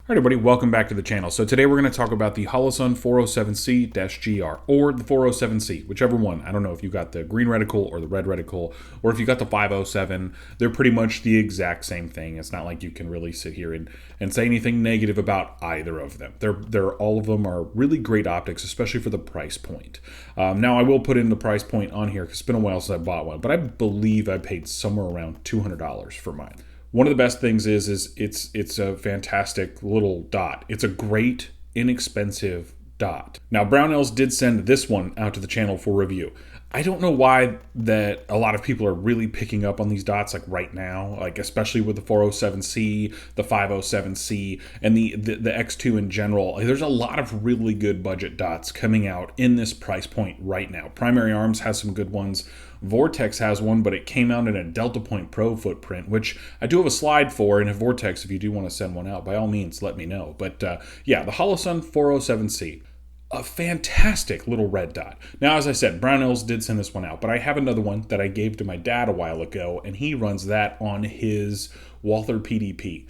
All right, everybody, welcome back to the channel. So today we're going to talk about the Holosun 407C-GR, or the 407C, whichever one. I don't know if you got the green reticle or the red reticle, or if you got the 507. They're pretty much the exact same thing. It's not like you can really sit here and say anything negative about either of them. They're all of them are really great optics, especially for the price point. Now, I will put in the price point on here because it's been a while since I bought one, but I believe I paid somewhere around $200 for mine. One of the best things is it's a fantastic little dot. It's a great, inexpensive dot. Now, Brownells did send this one out to the channel for review. I don't know why that a lot of people are really picking up on these dots like right now, like especially with the 407C, the 507C, and the X2 in general. Like, there's a lot of really good budget dots coming out in this price point right now. Primary Arms has some good ones. Vortex has one, but it came out in a Delta Point Pro footprint, which I do have a slide for. And if Vortex, if you do want to send one out, by all means, let me know. But yeah, the Holosun 407C. A fantastic little red dot. Now, as I said, Brownells did send this one out, but I have another one that I gave to my dad a while ago, and he runs that on his Walther PDP.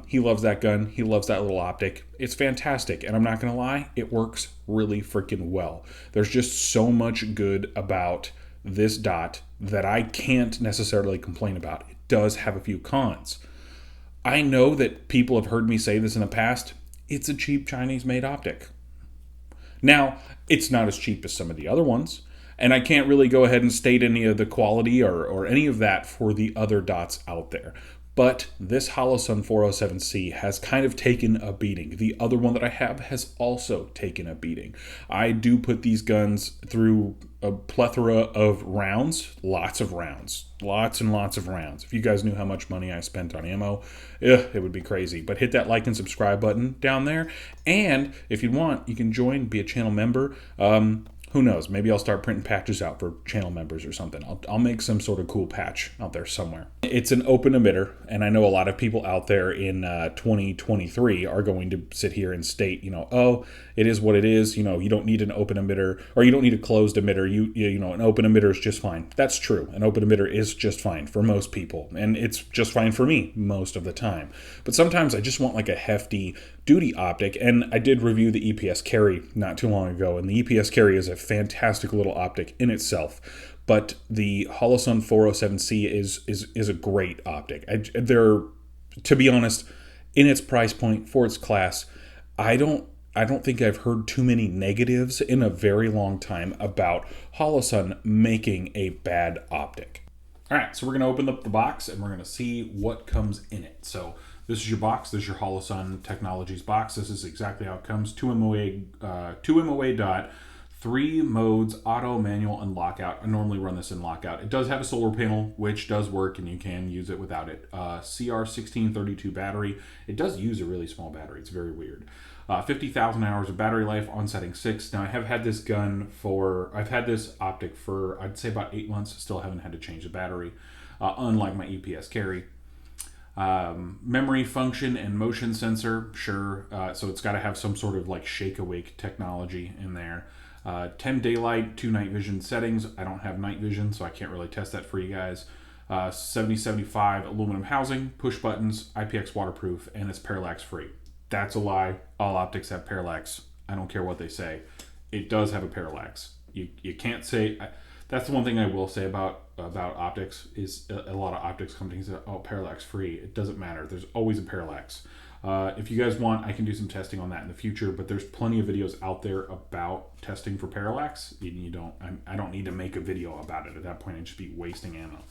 He loves that gun. He loves that little optic. It's fantastic, and I'm not going to lie, it works really freaking well. There's just so much good about this dot that I can't necessarily complain about. It does have a few cons. I know that people have heard me say this in the past. It's a cheap Chinese-made optic. Now, it's not as cheap as some of the other ones, and I can't really go ahead and state any of the quality or any of that for the other dots out there. But this Holosun 407C has kind of taken a beating. The other one that I have has also taken a beating. I do put these guns through a plethora of rounds, lots and lots of rounds. If you guys knew how much money I spent on ammo, it would be crazy. But hit that like and subscribe button down there. And if you want, you can join, be a channel member. Who knows? Maybe I'll start printing patches out for channel members or something. I'll make some sort of cool patch out there somewhere. It's an open emitter, and I know a lot of people out there in 2023 are going to sit here and state, oh, it is what it is. You don't need an open emitter, or you don't need a closed emitter. An open emitter is just fine. That's true. An open emitter is just fine for most people, and it's just fine for me most of the time. But sometimes I just want like a hefty duty optic, and I did review the EPS carry not too long ago, and the EPS carry is a fantastic little optic in itself. But the Holosun 407C is a great optic. They're, to be honest, in its price point for its class, I don't think I've heard too many negatives in a very long time about Holosun making a bad optic. All right, so we're going to open up the box and we're going to see what comes in it. So this is your box. This is your Holosun Technologies box. This is exactly how it comes. 2 MOA dot, 3 modes, auto, manual, and lockout. I normally run this in lockout. It does have a solar panel, which does work, and you can use it without it. CR1632 battery. It does use a really small battery. It's very weird. 50,000 hours of battery life on setting 6. Now, I have had this I've had this optic for, I'd say about 8 months. Still haven't had to change the battery, unlike my EPS carry. Memory, function, and motion sensor, sure. So it's got to have some sort of like shake awake technology in there. 10 daylight, 2 night vision settings. I don't have night vision, so I can't really test that for you guys. 7075 aluminum housing, push buttons, IPX waterproof, and it's parallax free. That's a lie. All optics have parallax. I don't care what they say. It does have a parallax. You can't say. That's the one thing I will say about optics is a lot of optics companies say, oh, parallax free. It doesn't matter. There's always a parallax. If you guys want, I can do some testing on that in the future, but there's plenty of videos out there about testing for parallax. I don't need to make a video about it. At that point, I'd just be wasting ammo.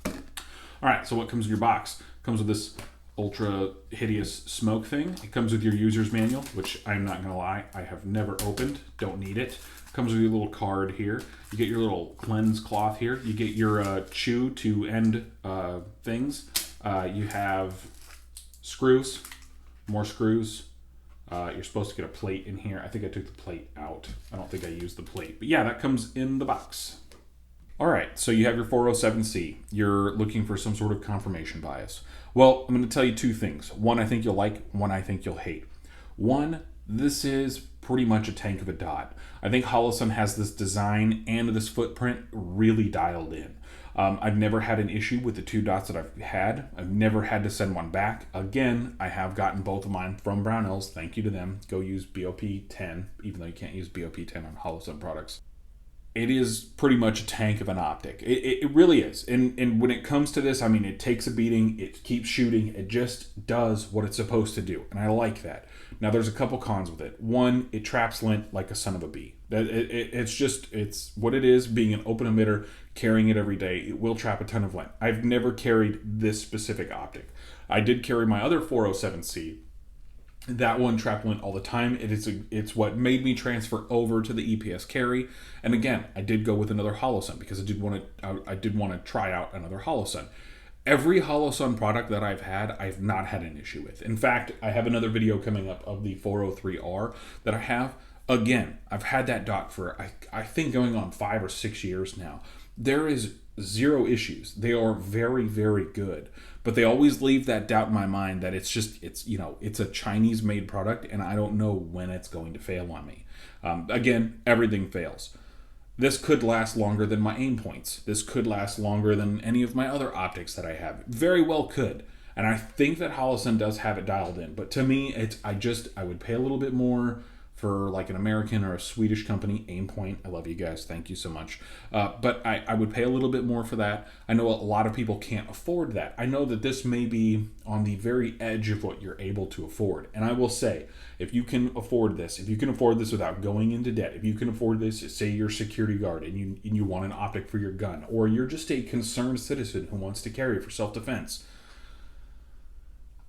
All right, so what comes in your box? It comes with this ultra hideous smoke thing. It comes with your user's manual, which I'm not gonna lie, I have never opened. Don't need it. Comes with your little card here. You get your little cleanse cloth here. You get your chew to end things. You have screws, more screws. You're supposed to get a plate in here. I think I took the plate out. I don't think I used the plate. But yeah, that comes in the box. All right, so you have your 407C. You're looking for some sort of confirmation bias. Well, I'm going to tell you 2 things. One I think you'll like, one I think you'll hate. One, this is pretty much a tank of a dot. I think Holosun has this design and this footprint really dialed in. I've never had an issue with the two dots that I've had. I've never had to send one back. Again, I have gotten both of mine from Brownells. Thank you to them. Go use BOP 10, even though you can't use BOP 10 on Holosun products. It is pretty much a tank of an optic. It really is. And when it comes to this, I mean, it takes a beating. It keeps shooting. It just does what it's supposed to do. And I like that. Now, there's a couple cons with it. One, it traps lint like a son of a bee. It's what it is, being an open emitter, carrying it every day. It will trap a ton of lint. I've never carried this specific optic. I did carry my other 407C. That one trapped lint all the time. It's what made me transfer over to the EPS carry. And again, I did go with another Holosun because I did want to try out another Holosun. Every Holosun product that I've had, I've not had an issue with. In fact, I have another video coming up of the 403R that I have. Again, I've had that dot for I think going on 5 or 6 years now. There is zero issues. They are very, very good. But they always leave that doubt in my mind that it's a Chinese made product and I don't know when it's going to fail on me. Again, everything fails. This could last longer than my aim points. This could last longer than any of my other optics that I have. Very well could. And I think that Holosun does have it dialed in. But to me, I would pay a little bit more for like an American or a Swedish company, Aimpoint. I love you guys. Thank you so much. But I would pay a little bit more for that. I know a lot of people can't afford that. I know that this may be on the very edge of what you're able to afford. And I will say, if you can afford this, without going into debt, if you can afford this, say you're a security guard and you want an optic for your gun, or you're just a concerned citizen who wants to carry for self-defense,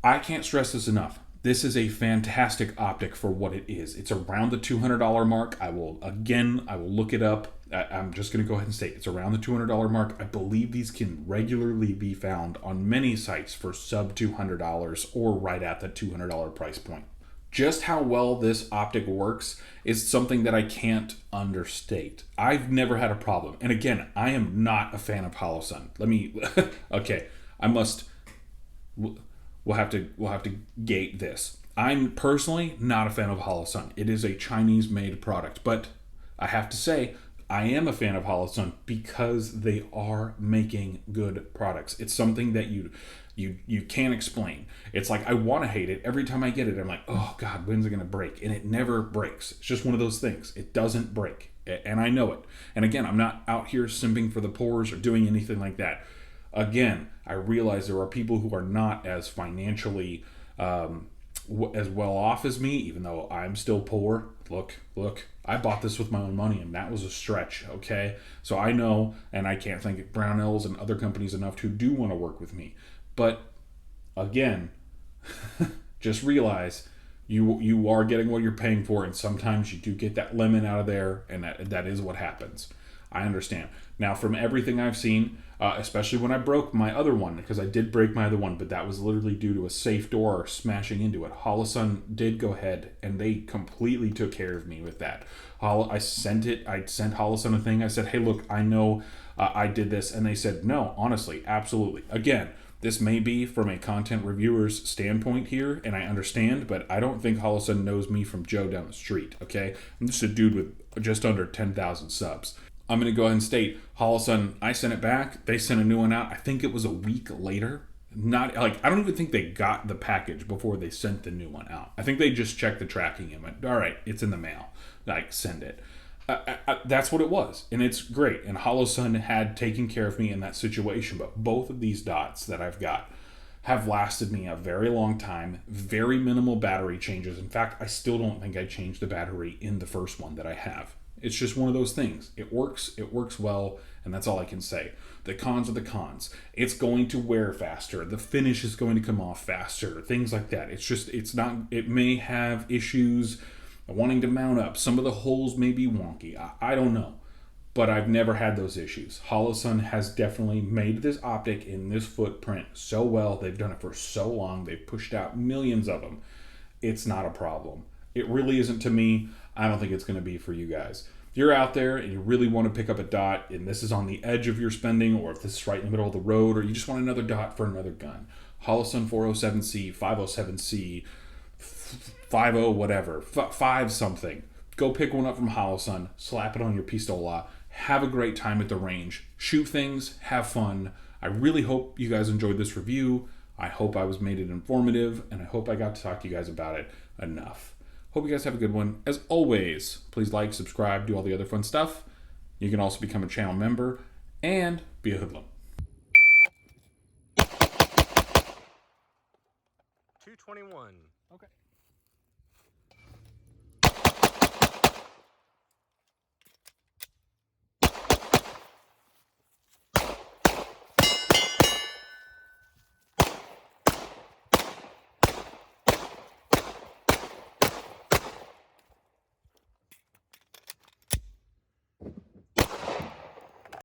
I can't stress this enough. This is a fantastic optic for what it is. It's around the $200 mark. I will look it up. I'm just going to go ahead and say it's around the $200 mark. I believe these can regularly be found on many sites for sub $200 or right at the $200 price point. Just how well this optic works is something that I can't understate. I've never had a problem. And again, I am not a fan of Holosun. Okay, We'll have to gate this. I'm personally not a fan of Holosun. It is a Chinese-made product, but I have to say I am a fan of Holosun because they are making good products. It's something that you can't explain. It's like I want to hate it. Every time I get it, I'm like, oh God, when's it going to break? And it never breaks. It's just one of those things. It doesn't break, and I know it. And again, I'm not out here simping for the pores or doing anything like that. Again, I realize there are people who are not as financially as well off as me, even though I'm still poor. Look, I bought this with my own money, and that was a stretch, okay? So I know, and I can't thank Brownells and other companies enough who do want to work with me. But again, just realize you are getting what you're paying for, and sometimes you do get that lemon out of there, and that is what happens. I understand. Now, from everything I've seen, especially when I broke my other one, because I did break my other one, but that was literally due to a safe door smashing into it. Holosun did go ahead, and they completely took care of me with that. I sent Holosun a thing. I said, hey, look, I know I did this. And they said, no, honestly, absolutely. Again, this may be from a content reviewer's standpoint here, and I understand, but I don't think Holosun knows me from Joe down the street, okay? I'm just a dude with just under 10,000 subs. I'm going to go ahead and state, Holosun, I sent it back. They sent a new one out. I think it was a week later. I don't even think they got the package before they sent the new one out. I think they just checked the tracking and went, all right, it's in the mail. Send it. That's what it was, and it's great. And Holosun had taken care of me in that situation, but both of these dots that I've got have lasted me a very long time, very minimal battery changes. In fact, I still don't think I changed the battery in the first one that I have. It's just one of those things. It works well, and that's all I can say. The cons are the cons. It's going to wear faster. The finish is going to come off faster. Things like that. It may have issues wanting to mount up. Some of the holes may be wonky. I don't know. But I've never had those issues. Holosun has definitely made this optic in this footprint so well. They've done it for so long. They've pushed out millions of them. It's not a problem. It really isn't to me. I don't think it's going to be for you guys. If you're out there and you really want to pick up a dot and this is on the edge of your spending, or if this is right in the middle of the road, or you just want another dot for another gun, Holosun 407C, 507C, 50 whatever, 5 something. Go pick one up from Holosun, slap it on your pistola, have a great time at the range. Shoot things, have fun. I really hope you guys enjoyed this review. I hope I was made it informative, and I hope I got to talk to you guys about it enough. Hope you guys have a good one. As always, please like, subscribe, do all the other fun stuff. You can also become a channel member and be a hoodlum. 221. Okay.